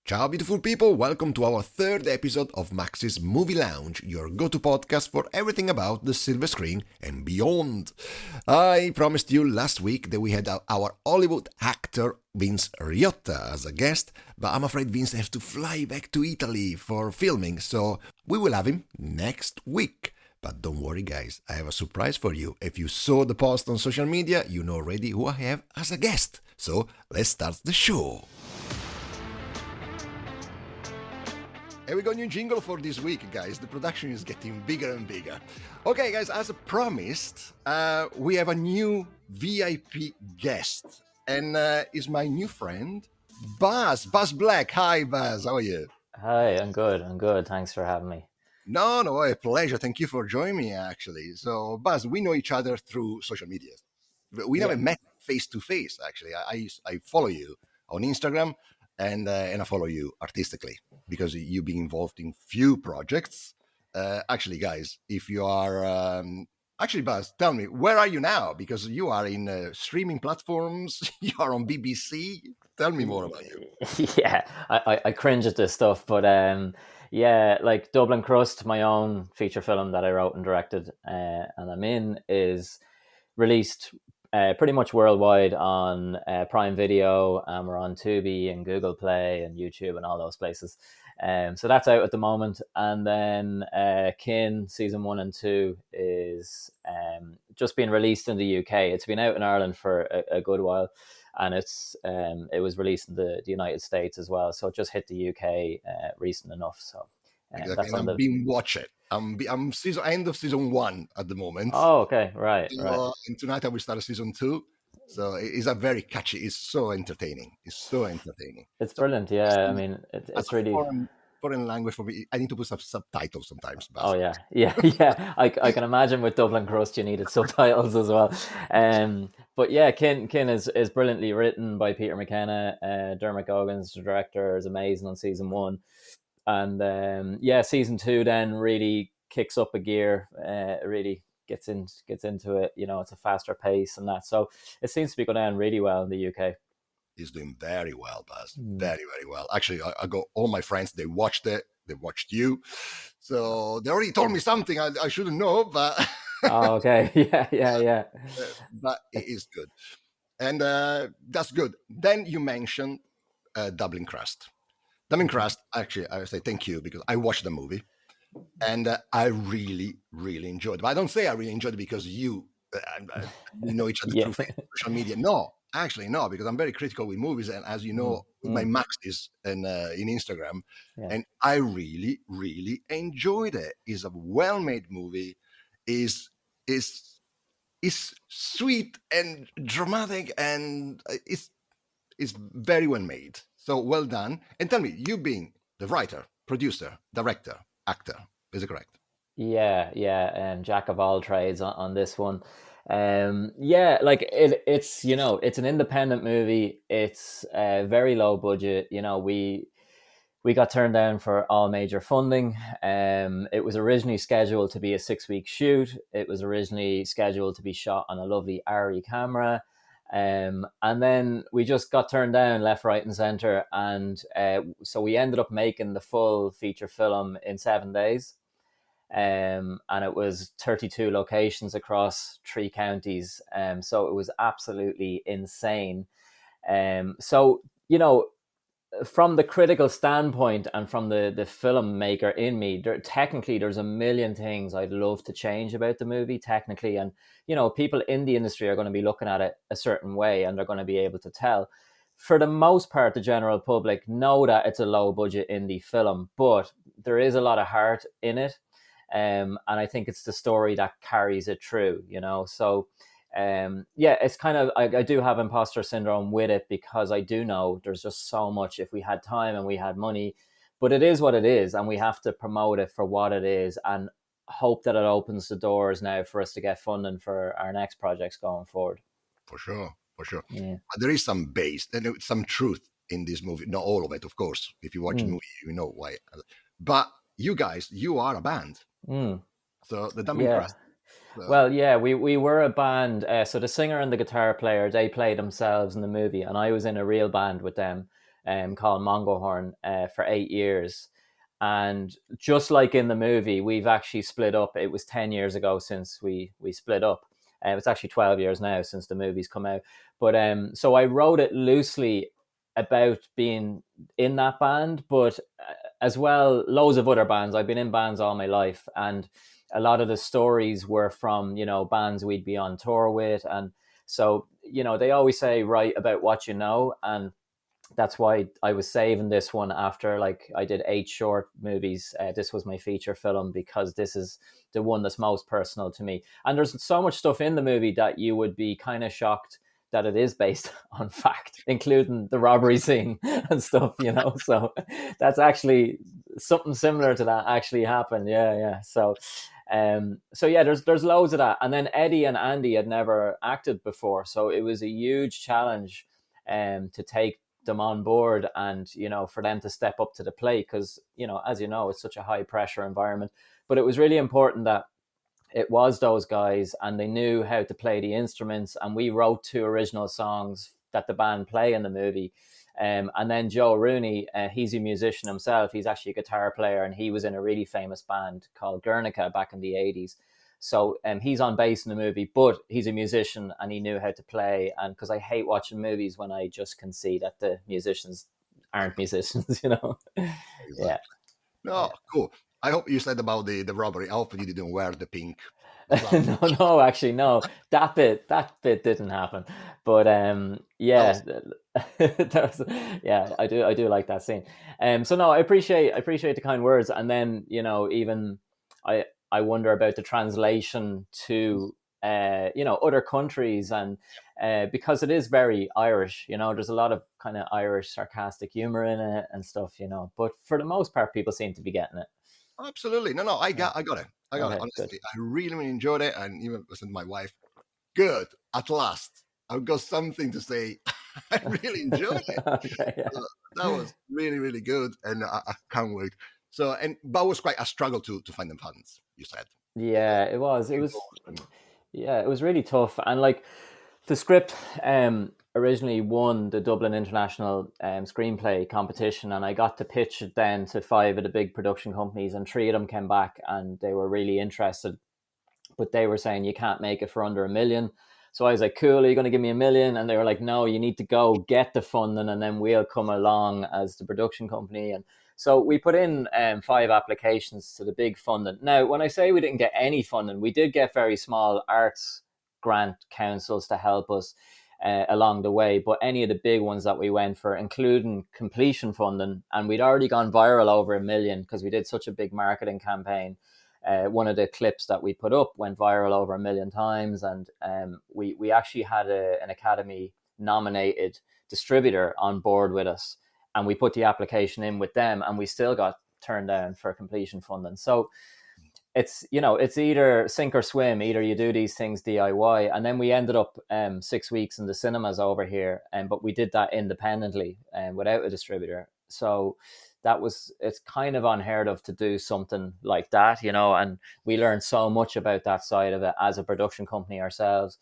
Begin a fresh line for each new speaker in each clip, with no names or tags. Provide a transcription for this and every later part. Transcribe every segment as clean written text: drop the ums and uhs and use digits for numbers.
Ciao, beautiful people! Welcome to our third episode of Max's Movie Lounge, your go-to podcast for everything about the silver screen and beyond. I promised you last week that we had our Hollywood actor Vince Riotta as a guest, but I'm afraid Vince has to fly back to Italy for filming, so we will have him next week. But don't worry, guys, I have a surprise for you. If you saw the post on social media, you know already who I have as a guest. So let's start the show. And we got a new jingle for this week, guys. The production is getting bigger and bigger. Okay, guys, as promised, we have a new VIP guest. And is my new friend, Baz Black. Hi, Baz. How are you?
Hi, I'm good. Thanks for having me.
No, a pleasure. Thank you for joining me, actually. So, Baz, we know each other through social media. We
Yeah.
never met face to face, actually. I follow you on Instagram and I follow you artistically because you've been involved in few projects. Actually, guys, if you are actually, Buzz, tell me, where are you now? Because you are in streaming platforms. You are on BBC. Tell me more about you.
Yeah, I cringe at this stuff, but yeah, like Dublin Crust, my own feature film that I wrote and directed, and I'm in, is released pretty much worldwide on Prime Video, and we're on Tubi and Google Play and YouTube and all those places. So that's out at the moment, and then Kin season 1 and 2 is just being released in the UK. It's been out in Ireland for a good while, and it was released in the United States as well. So it just hit the UK recent enough. So
Exactly,
that's
and
on
I'm
the.
being watched. I'm end of season 1 at the moment.
Oh, okay, right.
And tonight I will start season 2. So it's a very catchy. It's so entertaining.
It's
So
brilliant. Yeah, I mean,
as
it's
a
really.
foreign language for me, I need to put some subtitles sometimes.
Oh
But
yeah, yeah. I can imagine with Dublin Crust, you needed subtitles as well. But yeah, Kin is brilliantly written by Peter McKenna. Dermot Goggins, the director, is amazing on season 1, and yeah, season 2 then really kicks up a gear. It really gets into it. You know, it's a faster pace and that. So it seems to be going down really well in the UK.
he's doing very well, Baz.
Mm.
Very, very well. Actually, I got all my friends. They watched it. They watched you. So they already told me something I shouldn't know, but
Oh, okay. Yeah.
but it
It's
is good, and that's good. Then you mentioned Dublin Crust. Dublin
mhm.
Crust. Actually, I say thank you because I watched the movie. And I really, really enjoyed it. But I don't say I really enjoyed it because we know each other
Yeah.
through social media. No, actually, no, because I'm very critical with movies, and as you
Mm,
know, with my
mm,
maxis and in Instagram,
yeah.
and I really, really enjoyed it. It's a well-made movie. is is sweet and dramatic, and it's very well made. So well done. And tell me, you being the writer, producer, director, actor, is it correct?
Yeah. Jack of all trades on this one. Yeah, like it's an independent movie. It's very low budget. You know, we got turned down for all major funding. It was originally scheduled to be a 6 week shoot. It was originally scheduled to be shot on a lovely ARRI camera. And then we just got turned down left, right, and center. And so we ended up making the full feature film in 7 days. And it was 32 locations across 3 counties. So it was absolutely insane. So, you know, from the critical standpoint and from the filmmaker in me, technically there's a million things I'd love to change about the movie technically, and you know, people in the industry are going to be looking at it a certain way and they're going to be able to tell. For the most part, the general public know that it's a low budget indie film, but there is a lot of heart in it, and I think it's the story that carries it through. You know, so yeah, it's kind of I do have imposter syndrome with it because I do know there's just so much if we had time and we had money, but it is what it is, and we have to promote it for what it is and hope that it opens the doors now for us to get funding for our next projects going forward.
For sure, for sure.
Yeah.
But there is some base and some truth in this movie. Not all of it, of course. If you watch the
Mm.
movie, you know why. But you guys, you are a band.
Mm.
So the Dumbing
Yeah.
Crust. Uh,
Well, yeah, we were a band. So the singer and the guitar player, they played themselves in the movie, and I was in a real band with them. called Mongohorn for 8 years. And just like in the movie, we've actually split up. It was 10 years ago since we split up. It's actually 12 years now since the movie's come out. But so I wrote it loosely about being in that band, but as well, loads of other bands. I've been in bands all my life, and a lot of the stories were from, bands we'd be on tour with. And so, they always say, write about what you know. And that's why I was saving this one after, like, I did 8 short movies. This was my feature film because this is the one that's most personal to me. And there's so much stuff in the movie that you would be kind of shocked that it is based on fact, including the robbery scene and stuff, So that's actually something similar to that actually happened. Yeah. So yeah, there's loads of that. And then Eddie and Andy had never acted before, so it was a huge challenge to take them on board and for them to step up to the plate, because as it's such a high pressure environment. But it was really important that it was those guys and they knew how to play the instruments, and we wrote 2 original songs that the band play in the movie. And then Joe Rooney, he's a musician himself. He's actually a guitar player, and he was in a really famous band called Guernica back in the 80s. So he's on bass in the movie, but he's a musician and he knew how to play. And because I hate watching movies when I just can see that the musicians aren't musicians,
Exactly.
Yeah.
No, cool. I hope you said about the robbery. I hope you didn't wear the pink.
No, actually, no. That bit didn't happen. But yeah, yeah, I do like that scene. So no, I appreciate the kind words. And then even I wonder about the translation to other countries, and because it is very Irish. There's a lot of kind of Irish sarcastic humor in it and stuff. But for the most part, people seem to be getting it.
Absolutely. No, I
Yeah.
got it. I got it.
Okay, good.
Honestly, I really, really enjoyed it. And even listened to my wife. Good. At last, I've got something to say. I really enjoyed it.
Okay, yeah.
That was really, really good. And I can't wait. So, but it was quite a struggle to find them funds, you said.
Yeah, it was. Yeah, it was really tough. And like the script originally won the Dublin International Screenplay competition, and I got to pitch it then to 5 of the big production companies, and 3 of them came back and they were really interested, but they were saying you can't make it for under 1 million. So I was like, cool, are you going to give me 1 million? And they were like, no, you need to go get the funding and then we'll come along as the production company. And so we put in 5 applications to the big funding. Now, when I say we didn't get any funding, we did get very small arts grant councils to help us along the way. But any of the big ones that we went for, including completion funding, and we'd already gone viral over 1 million because we did such a big marketing campaign. One of the clips that we put up went viral over 1 million times, and we actually had an Academy nominated distributor on board with us, and we put the application in with them, and we still got turned down for completion funding. So it's it's either sink or swim. Either you do these things DIY, and then we ended up 6 weeks in the cinemas over here, but we did that independently and without a distributor. So it's kind of unheard of to do something like that, and we learned so much about that side of it as a production company ourselves.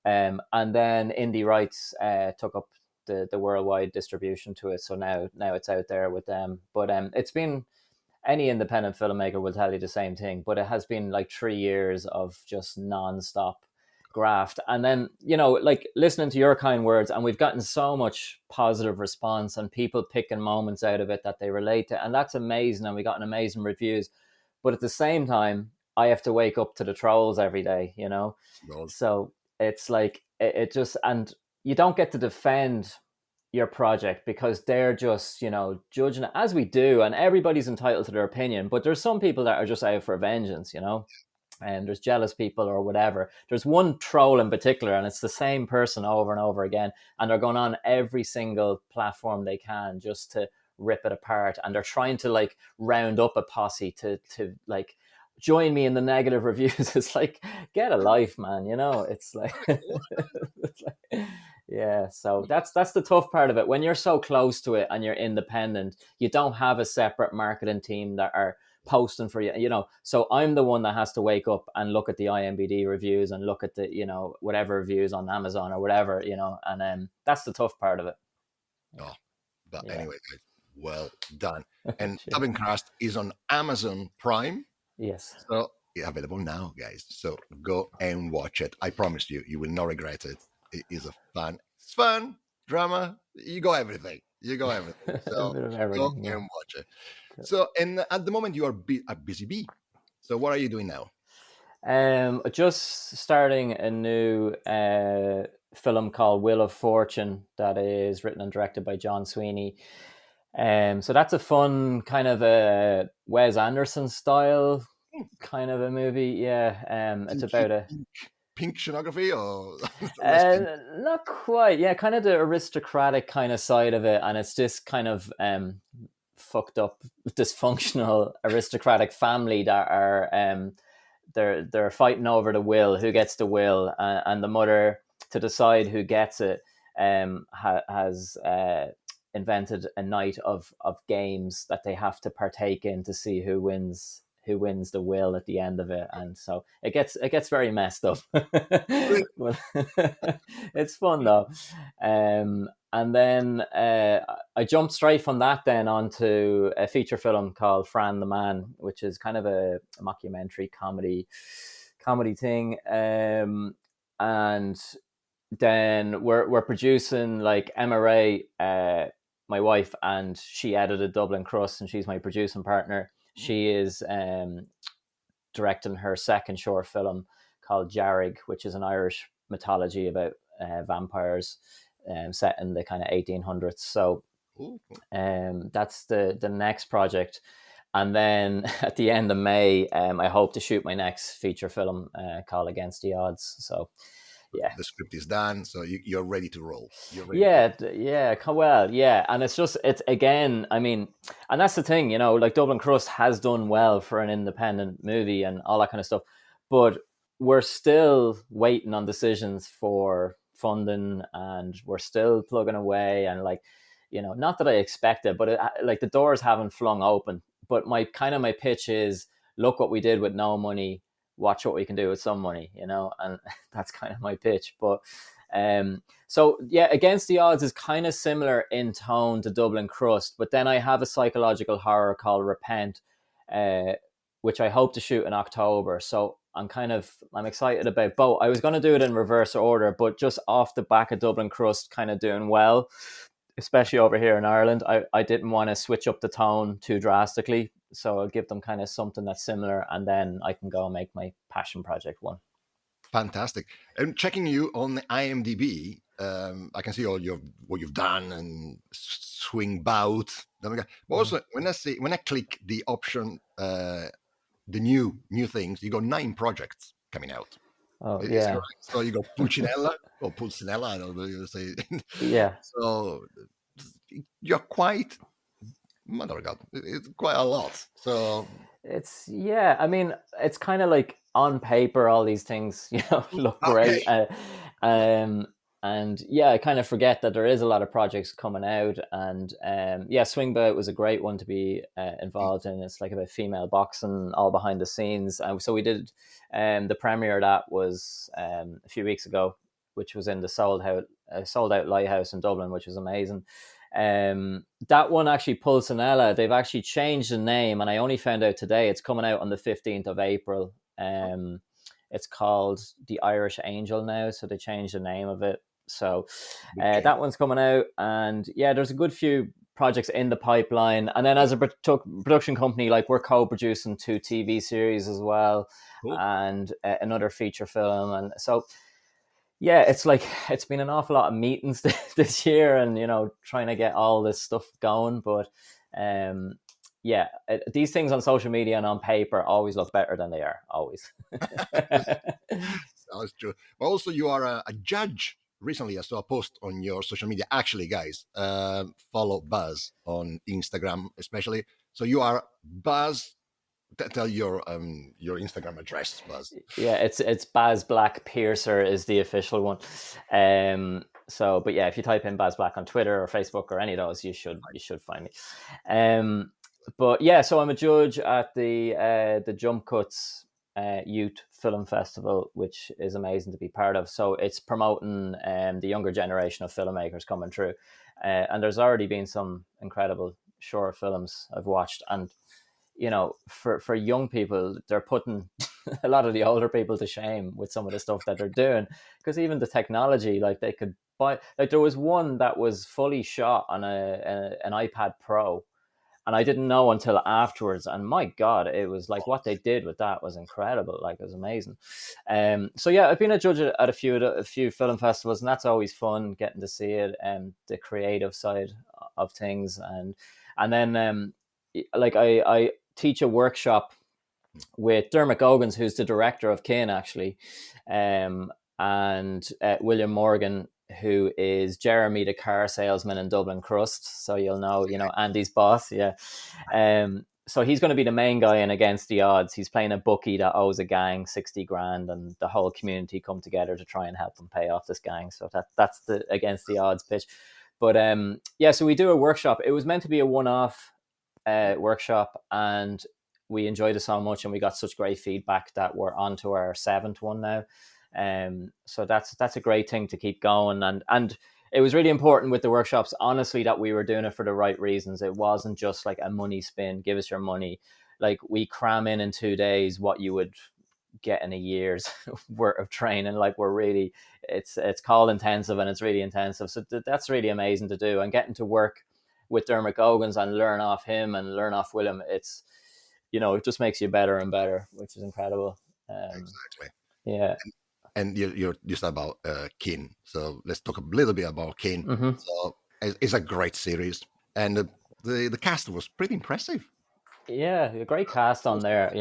And then Indie Rights took up the worldwide distribution to it, so now it's out there with them. But it's been, any independent filmmaker will tell you the same thing, but it has been like 3 years of just non-stop graft. And then like listening to your kind words, and we've gotten so much positive response and people picking moments out of it that they relate to, and that's amazing, and we got an amazing reviews. But at the same time, I have to wake up to the trolls every day,
God.
so it's like it just, and you don't get to defend your project because they're just judging it, as we do, and everybody's entitled to their opinion. But there's some people that are just out for vengeance, and there's jealous people or whatever. There's one troll in particular, and it's the same person over and over again, and they're going on every single platform they can just to rip it apart, and they're trying to like round up a posse to like join me in the negative reviews. It's like, get a life, man. It's like, it's like, yeah. So that's the tough part of it. When you're so close to it and you're independent, you don't have a separate marketing team that are posting for you, So I'm the one that has to wake up and look at the IMDb reviews and look at the, whatever reviews on Amazon or whatever, and that's the tough part of it.
Oh, But
Yeah.
anyway, guys, well done. And Dubbing Crust is on Amazon Prime.
Yes.
So it's available now, guys. So go and watch it. I promise you, you will not regret it. It is it's fun, drama. You go everything. You go everything.
A
So
bit of
go
everything. Yeah.
and watch it. So, and at the moment, you are a busy bee. So what are you doing now?
Just starting a new film called Wheel of Fortune that is written and directed by John Sweeney. So that's a fun kind of a Wes Anderson style
Hmm,
kind of a movie. Yeah.
Does
It's
it keep
about a
pink scenography or less pink?
not quite. Yeah, kind of the aristocratic kind of side of it, and it's this kind of fucked up, dysfunctional aristocratic family that are they're fighting over the will, who gets the will, and the mother, to decide who gets it, has invented a night of games that they have to partake in to see who wins the will at the end of it, and so it gets very messed up. But it's fun though. And then I jumped straight from that then onto a feature film called Fran the Man, which is kind of a mockumentary comedy thing. And then we're producing, like, Emma Ray, my wife, and she edited Dublin Crust, and she's my producing partner. She is directing her second short film called Jarrig, which is an Irish mythology about vampires, set in the kind of 1800s. So
Ooh,
that's the next project. And then at the end of May, I hope to shoot my next feature film called Against the Odds. So yeah,
the script is done, so you're ready to roll. You're ready to.
yeah, well, yeah, and it's again. I mean, and that's the thing, like Dublin Crust has done well for an independent movie and all that kind of stuff, but we're still waiting on decisions for funding, and we're still plugging away, and, like, not that I expected, but like, the doors haven't flung open. But my pitch is, look what we did with no money, watch what we can do with some money, and that's kind of my pitch. But so yeah, Against the Odds is kind of similar in tone to Dublin Crust, but then I have a psychological horror called Repent, uh, which I hope to shoot in October. So I'm excited about both. I was going to do it in reverse order, but just off the back of Dublin Crust kind of doing well, especially over here in Ireland, I didn't want to switch up the tone too drastically. So I'll give them kind of something that's similar, and then I can go and make my passion project one.
Fantastic. And checking you on IMDb, I can see all your what you've done and swing bout. But also, when I click the option, the new things, you got 9 projects coming out.
Oh
Is
yeah,
correct? So you got Pulcinella or Pulcinella, I don't know you say.
yeah.
So you're quite, mother God, it's quite a lot. So
Yeah. I mean, it's kind of like, on paper, all these things, look
okay,
great. Um, and yeah, I kind of forget that there is a lot of projects coming out, and yeah, Swingbout was a great one to be involved in. It's like about female boxing, all behind the scenes. And so we did, the premiere of that was a few weeks ago, which was in the sold out Lighthouse in Dublin, which was amazing. That one, actually, Pulcinella, they've actually changed the name, and I only found out today it's coming out on the 15th of April. It's called The Irish Angel now, so they changed the name of it. So
big change.
that one's coming out, and yeah, there's a good few projects in the pipeline. And then, as a production company, like, we're co-producing 2 TV series as well,
Cool.
and another feature film. And so yeah, it's like, it's been an awful lot of meetings this year, and trying to get all this stuff going. But um yeah, these things on social media and on paper always look better than they are, always.
That's true. But also, you are a judge. Recently, I saw a post on your social media. Actually, guys, follow Baz on Instagram, especially. So you are Baz. Tell your Instagram address, Baz.
Yeah, it's Baz Black Piercer is the official one. So, but yeah, if you type in Baz Black on Twitter or Facebook or any of those, you should find me. But yeah, so I'm a judge at the Jump Cuts Youth Film Festival, which is amazing to be part of. So it's promoting the younger generation of filmmakers coming through. And there's already been some incredible short films I've watched, and for young people, they're putting a lot of the older people to shame with some of the stuff that they're doing, because even the technology, like they could buy, like there was one that was fully shot on an iPad Pro, and I didn't know until afterwards. And my God, it was like what they did with that was incredible. Like it was amazing. So yeah, I've been a judge at a few film festivals, and that's always fun getting to see it and the creative side of things. And then like I teach a workshop with Dermot Gogans, who's the director of Kin, actually, and William Morgan, who is Jeremy, the car salesman in Dublin Crust. So you'll know, Andy's boss. Yeah. So he's going to be the main guy in Against the Odds. He's playing a bookie that owes a gang 60 grand, and the whole community come together to try and help him pay off this gang. So that's the Against the Odds pitch. But yeah, so we do a workshop. It was meant to be a one-off workshop, and we enjoyed it so much, and we got such great feedback that we're on to our 7th one now. So that's a great thing to keep going. And it was really important with the workshops, honestly, that we were doing it for the right reasons. It wasn't just like a money spin, give us your money. Like we cram in 2 days what you would get in a year's worth of training. Like we're really, it's call intensive, and it's really intensive. So that's really amazing to do, and getting to work with Dermot Gogans and learn off him and learn off William. It's, it just makes you better and better, which is incredible.
Exactly.
Yeah.
And you said about Kin, so let's talk a little bit about Kin.
Mm-hmm.
So it's a great series, and the cast was pretty impressive.
Yeah, a great cast on there,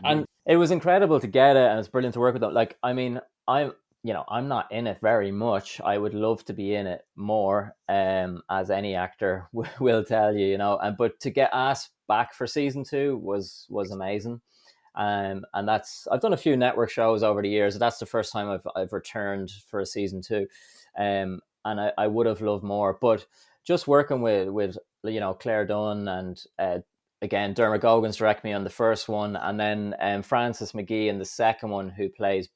and it was incredible to get it, and it's brilliant to work with them. Like, I mean, I'm not in it very much. I would love to be in it more, as any actor will tell you, but to get asked back for season 2 was amazing. And I've done a few network shows over the years. That's the first time I've returned for a season 2, and I would have loved more. But just working with Claire Dunn and again Dermot Gogans direct me on the first one, and then Francis McGee in the second one, who plays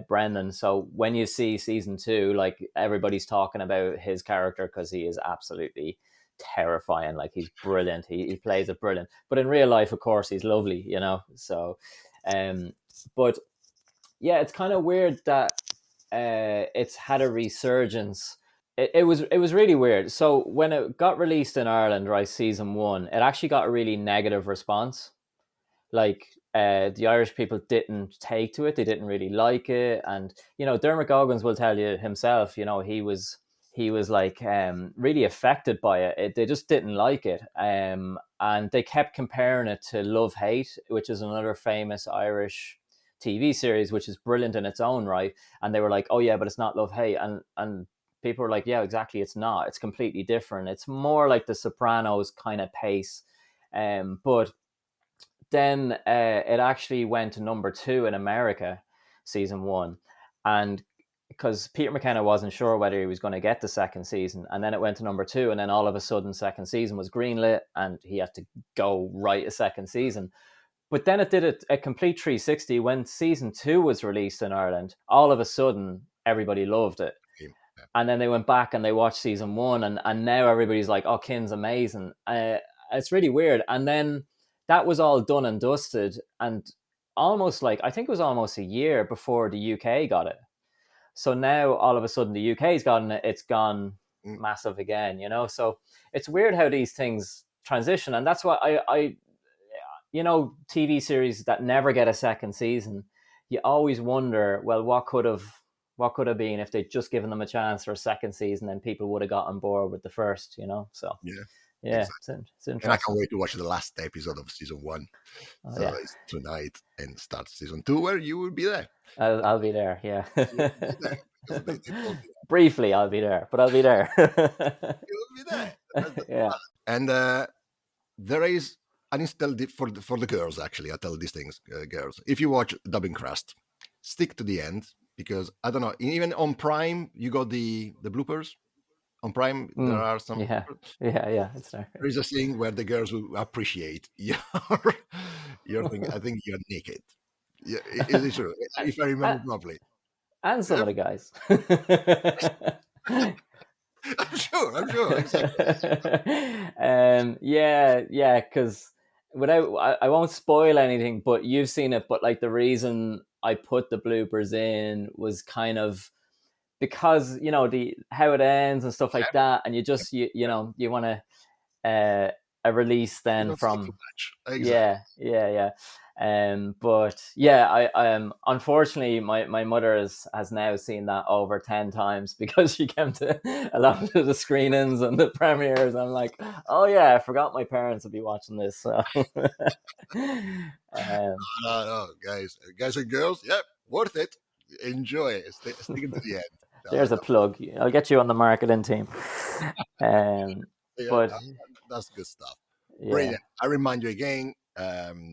Brendan. So when you see season 2, like everybody's talking about his character because he is absolutely terrifying. Like he's brilliant. He plays it brilliant. But in real life, of course, he's lovely, So, but yeah, it's kind of weird that it's had a resurgence. It was really weird. So when it got released in Ireland, right, season 1, it actually got a really negative response. Like the Irish people didn't take to it. They didn't really like it. And Dermot Goggins will tell you himself, he was like really affected by it. They just didn't like it. And they kept comparing it to Love Hate, which is another famous Irish TV series, which is brilliant in its own right. And they were like, oh yeah, but it's not Love Hate. And people were like, yeah, exactly, it's not. It's completely different. It's more like The Sopranos kind of pace. But then it actually went to number 2 in America, season 1. And because Peter McKenna wasn't sure whether he was going to get the second season, and then it went to number 2, and then all of a sudden second season was greenlit, and he had to go write a second season. But then it did a complete 360. When season 2 was released in Ireland, all of a sudden everybody loved it.
Yeah.
And then they went back and they watched season 1, and now everybody's like, oh, Kin's amazing. It's really weird. And then that was all done and dusted, and almost like, I think it was almost a year before the UK got it. So now all of a sudden the UK's gotten it, it's gone massive again, So it's weird how these things transition, and that's why I TV series that never get a second season, you always wonder, well, what could have been if they'd just given them a chance for a second season, and people would have got on board with the first, So yeah, exactly. It's interesting.
And I can't wait to watch the last episode of season 1. So yeah. It's tonight, and start season 2, where you will be there.
I'll be there, yeah.
You'll be there,
briefly, I'll be there, but I'll be there.
You'll be there.
Yeah.
And there is an install for the girls, actually. I tell these things, girls. If you watch Dubbing Crust, stick to the end, because I don't know, even on Prime, you got the bloopers. On Prime, there are some.
Yeah, it's there.
There is a thing where the girls will appreciate your thing. I think you're naked. Yeah, is it true? If I remember properly.
And some of the guys.
I'm sure, exactly.
Yeah, because I won't spoil anything, but you've seen it. But like the reason I put the bloopers in was kind of because the how it ends and stuff like that, and you want to a release
You
then
don't see too
from.
much. Exactly.
Yeah. But yeah, I unfortunately my mother has now seen that over 10 times because she came to a lot of the screenings and the premieres. I'm like, oh yeah, I forgot my parents would be watching this. So,
No, guys and girls, yep, worth it. Enjoy it. Stick it to the end.
there's a
No,
plug. I'll get you on the marketing team. Um,
yeah,
but
that's good stuff.
yeah,
Brilliant. I remind you again,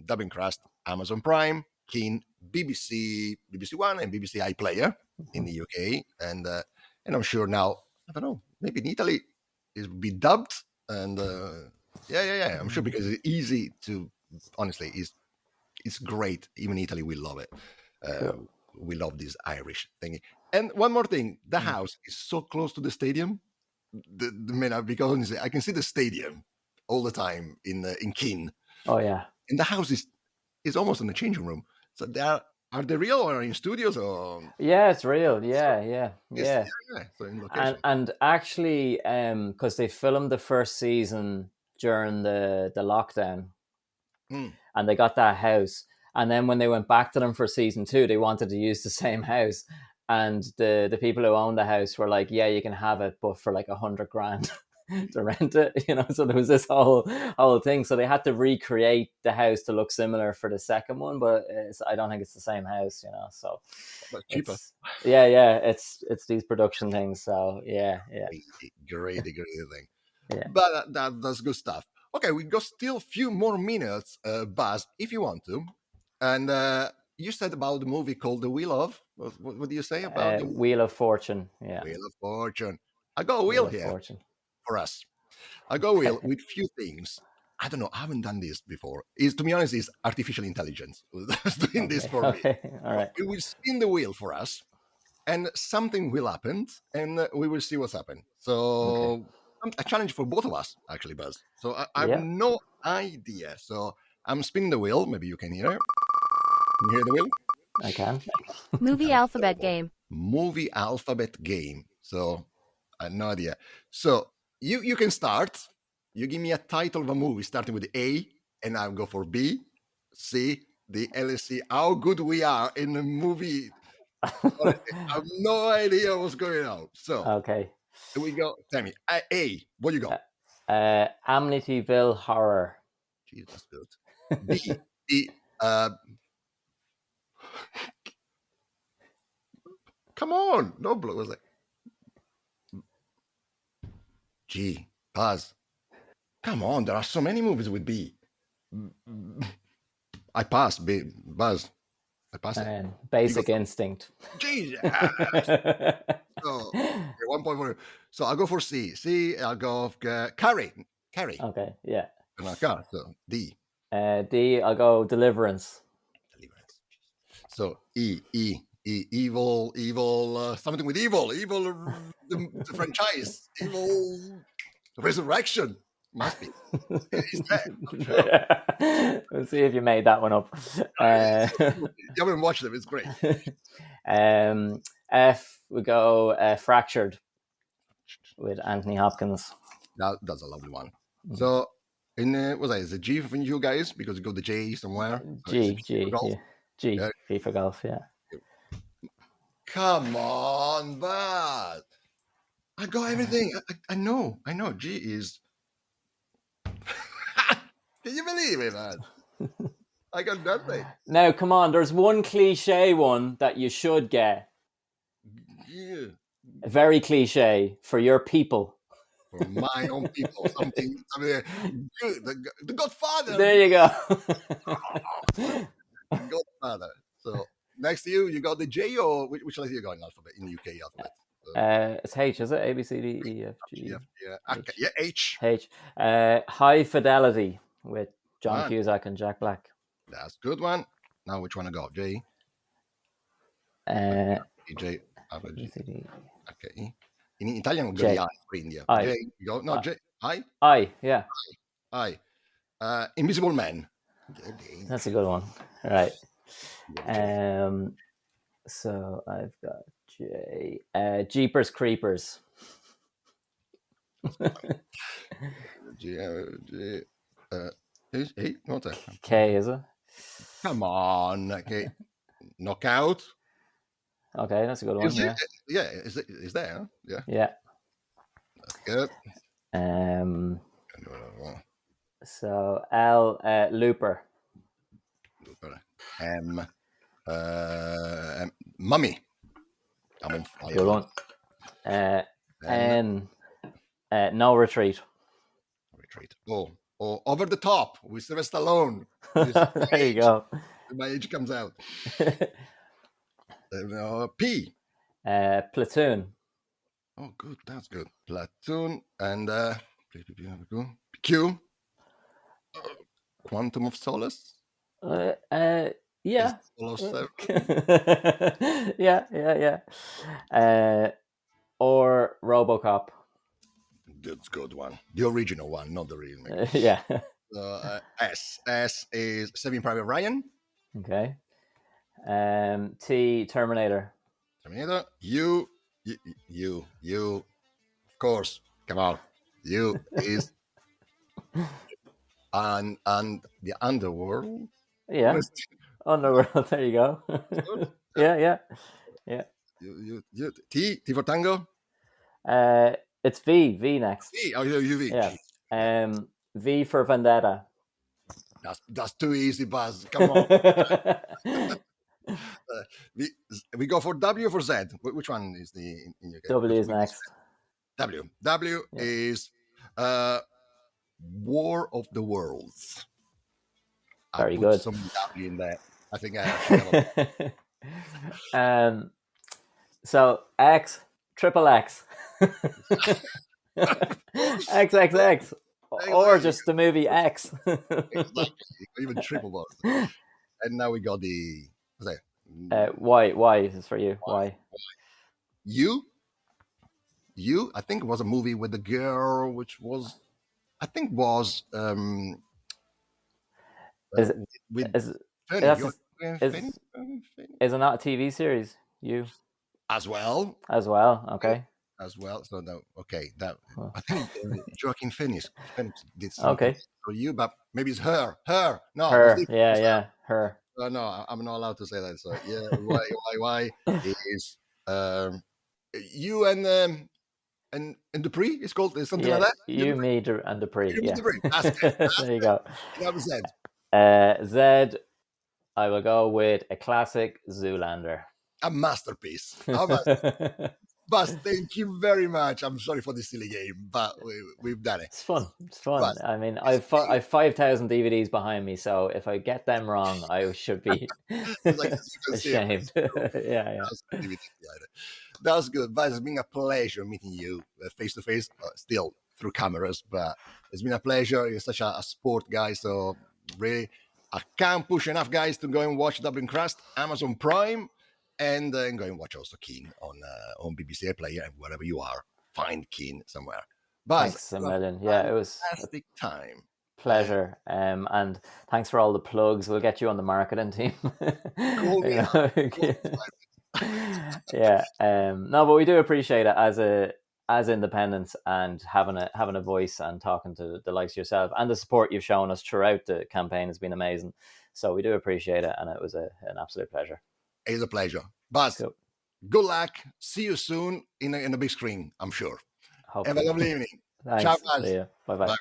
Dubbing Crust, Amazon Prime, Keen, BBC One, and BBC iPlayer in the UK, and I'm sure now, I don't know, maybe in Italy it will be dubbed, and yeah. I'm sure because it's easy to, honestly, it's great. Even Italy, we love it.
cool.
We love this Irish thingy. And one more thing, the house is so close to the stadium. Because I can see the stadium all the time in Keene,
Oh yeah.
and the house is almost in the changing room. So are they real or in studios or
Yeah, it's real.
so it's
Yeah.
so in
And
location.
actually, because they filmed the first season during the lockdown,
Hmm.
and they got that house, and then when they went back to them for season two, they wanted to use the same house, and the people who owned the house were like, "Yeah, you can have it, but for like 100 grand." To rent it. So there was this whole thing. So they had to recreate the house to look similar for the second one, but I don't think it's the same house. So
But cheaper.
it's yeah, it's these production things. So yeah.
Great thing.
Yeah.
But that's good stuff. Okay, we got still a few more minutes, Buzz, if you want to. And you said about the movie called The Wheel of. What do you say about the
Wheel of Fortune. Yeah.
Wheel of Fortune? I got a
Wheel
wheel
of
here
Fortune.
for us. I go wheel with few things. I don't know. I haven't done this before. Is to be honest, is artificial intelligence that's doing this
Okay.
for me.
Okay. All
So
right.
it will spin the wheel for us, and something will happen, and we will see what's happened.
Okay.
So a challenge for both of us, actually, Buzz. So I have
Yeah,
no idea. So I'm spinning the wheel. Maybe you can hear it. Can you hear the wheel?
I can.
Movie alphabet game.
Movie alphabet game. So I have no idea. So you can start. You give me a title of a movie starting with A, and I'll go for B, C, D, L, and C. How good we are in the movie. Honestly, I have no idea what's going on. So
Okay.
here we go. Tell me. A, what you got?
Amityville Horror.
Jeez, that's good. B, B, come on. No blue. Was it? G, Buzz. Come on. There are so many movies with B. I passed, B, Buzz. I passed it. You go
Basic
for
Instinct.
Jesus. So, okay, 1 point for you. So I'll go for C. C, I'll go for Carrie. Carrie.
Okay, yeah.
So D.
D, I'll go Deliverance.
Deliverance. So evil, something with evil, the franchise, evil resurrection must be. Is that? I'm sure.
We'll see if you made that one up.
You haven't watched them. It's great.
F, we go Fractured with Anthony Hopkins.
That's a lovely one. So in what's that? Is it G for you guys because you got the J somewhere?
G,
golf?
yeah. G,
Yeah.
G for golf, yeah.
Come on, but I got everything. I know. G is. Can you believe it, man? I got nothing.
Now, come on, there's one cliche one that you should get.
Yeah.
Very cliche for your people.
For my own people, something good. The Godfather.
There you go.
The Godfather. So next to you got the J or which letter you got in alphabet in the UK alphabet? So,
It's H, is it? A, B, C, D, E, F, G,
okay. Yeah, H.
H. High Fidelity with John
Man,
Cusack and Jack Black.
that's a good one. Now which one I got? J.
Uh,
J.
B, C, D.
Okay. In Italian, we go
J.
the I for India.
I.
J, you go. No, J, I.
Yeah.
I. Invisible Man.
That's a good one. All right.
J.
So I've got J. Jeepers Creepers.
J. What's that?
K, is it?
Come on. Okay. Knockout.
Okay, that's a good one. Yeah.
Yeah. Is there? Yeah.
Yeah.
That's good.
So L. Looper.
Mummy. I'm on fire.
Good one. N. No Retreat.
Oh, Over the Top with Sylvester Stallone.
There you go.
My age comes out. P.
Platoon.
Oh, good. That's good. Platoon and Q. Quantum of Solace.
Yeah.
Solace,
Yeah. Or RoboCop.
That's a good one. The original one, not the remake.
Yeah.
S is Saving Private Ryan.
Okay. T. Terminator.
U. Of course. Come on. U is and the Underworld.
Yeah. Underworld. There you go. Yeah.
You. T for Tango.
It's V. V next.
V. Oh, you V.
Yeah. V for Vendetta.
That's too easy, Baz. Come on. We go for W or for Z. Which one is in your case?
W is next.
W is War of the Worlds.
Very good.
Some W in there. I think I have.
So X, triple X, XXX, or just the movie X.
Exactly. Even triple bars. And now we got the
Y is for you. Y.
U. I think it was a movie with the girl, which was, I think was
Is it not a TV series? You
as well.
Okay.
As well. So no, okay. That I think Joaquin Phoenix did
something
for you, but maybe it's her. No,
her. Yeah, her.
No, I'm not allowed to say that. So yeah, why is you and Dupree? It's called something like that.
You, me, and Dupree. Yeah.
Dupree.
There you go.
That was Z.
Z. I will go with a classic Zoolander.
A masterpiece. But thank you very much. I'm sorry for this silly game, but we've done it.
It's fun. But I mean, I've 5,000 DVDs behind me, so if I get them wrong, I should be ashamed. Yeah.
That's good. But it's been a pleasure meeting you face to face, still through cameras, but it's been a pleasure. You're such a sport guy, so really, I can't push enough guys to go and watch Dublin Crust, Amazon Prime. And then go and watch also Keen on BBC iPlayer and wherever you are. Find Keen somewhere. But
thanks a million. Yeah, it was
fantastic time.
Pleasure. And thanks for all the plugs. We'll get you on the marketing team. Yeah. No, but we do appreciate it as independents and having a voice and talking to the likes of yourself, and the support you've shown us throughout the campaign has been amazing. So we do appreciate it, and it was an absolute pleasure.
It's a pleasure. Baz, good luck. See you soon in a big screen, I'm sure.
Hopefully.
Have a lovely evening.
Thanks.
Ciao, Baz.
See you. Bye-bye.
Bye.